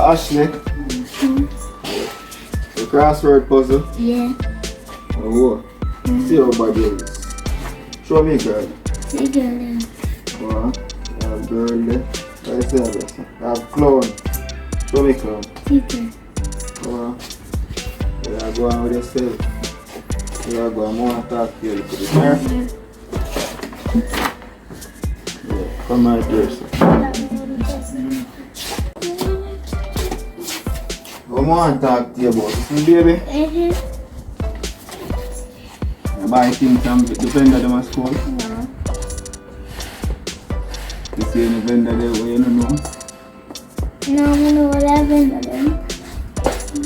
Ashley. The crossword puzzle. Yeah. Oh, see how bad it is. Show me, girl. See girl. Oh, I have girl there. I say this. I have clown. Show me clown. See girl. Oh, yeah, go on with yourself. Yeah, go on. I want to talk to you. Look at it. Yeah, come right here, sir. I want to talk to you about this, baby. You buy things from the vendor them at school? No. You see any vendor there where you don't know? No, I know what I vendor them.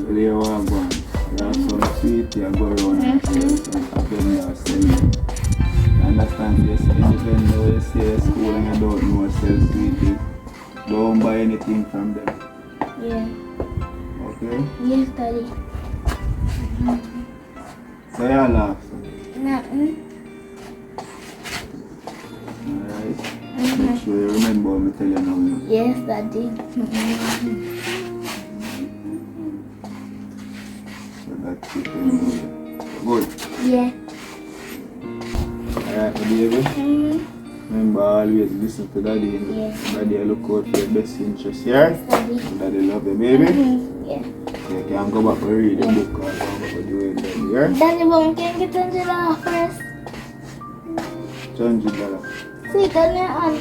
Where you want to go? You have some sweet, you go around and place and a vendor sell you. You understand? You see any vendor where you see at school and you don't know sell sweeties. Don't buy anything from them. Yeah. Okay? Yes, Daddy. So you laugh. Nothing. Alright. Make sure you remember what I tell you now. Yes, Daddy. So that's it. Good. Yeah. Alright, baby. Remember always listen to Daddy. Yeah. Daddy look out for your best interest here. Yes, Daddy. Daddy love you, baby. Yeah. So you can go back and read the book or go back and do it, Daddy. Yeah? Daddy, but we can get $100 first. $100. See, Daddy, on.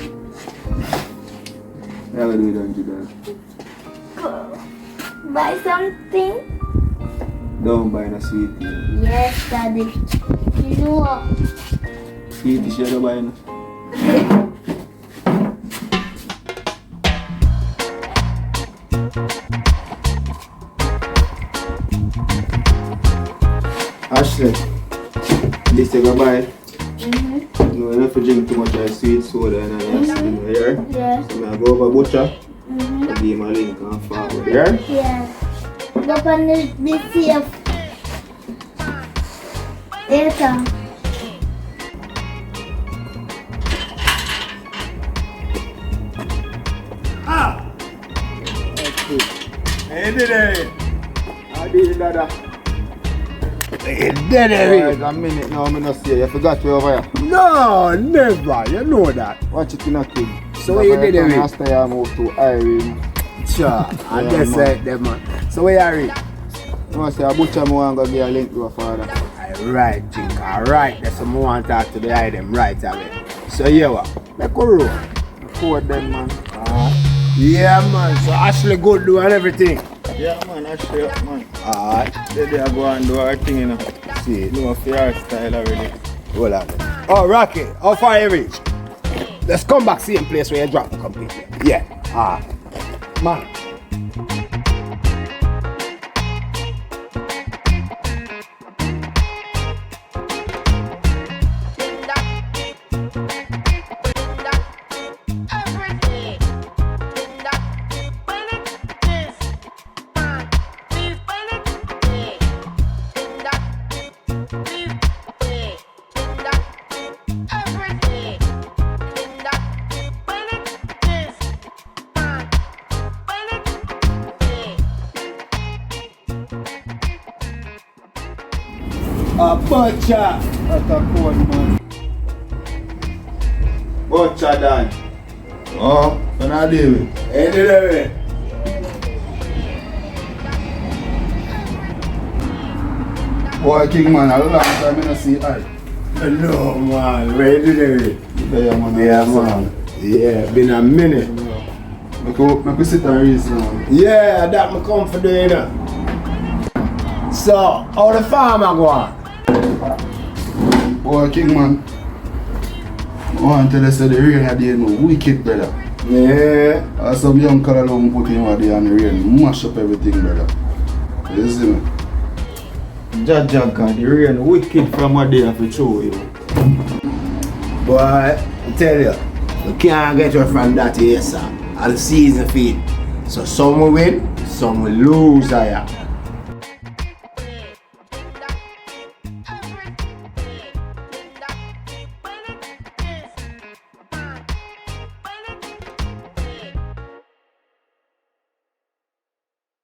Yeah, we do $100. Go. Buy something. Don't buy no sweetie. Yes, Daddy. You know what? Sweetie, she don't buy no. Ashley, this you go buy. You don't have to drink too much of sweet soda and everything here. Yes. So I go over butcher, I give him a link and forward here. Yes. Go on the BCF. Later. Ah! Hey, Dede! How do you do that? Hey, Dede! A minute now, I'm not see you. You forgot you over here. No, never. You know that. Watch it in a kid. So what you did with it? After you move to Irene. Sure, I Yeah, guess man. them man. So where are you? You want to say a butcher I want to go give a link to a father. Right, Jink. Alright, that's some more want to talk to the item right away. So yeah, what? Make a roll. Code them, man. Yeah, man. So Ashley good do and everything. Yeah, man, I straight up, man. Alright. They go and do our thing, you know. See it. No fair style already. Hold on. Oh, Rocky, how far you reach? Let's come back same place where you dropped completely. Yeah. Man. A butcher. That's a code, man. Butcher Dan. Oh, when I do it. Hey, Dede. Boy, King, man, a long time I don't see I. No, man. Where did it? Yeah, man. Yeah, man. Yeah, been a minute. Make we sit and reason now. Yeah, that me come for doing it. So, how the farmer go on? Boy, King, man. I want to tell you say the rain are there no wicked, brother. Yeah. Some young color long put him out there and the rain mash up everything, brother. You see me? Jaja God, the rain wicked from a day for show you. Boy, I tell you, you can't get away from that here, sir. And the season feed. So some will win, some will lose here.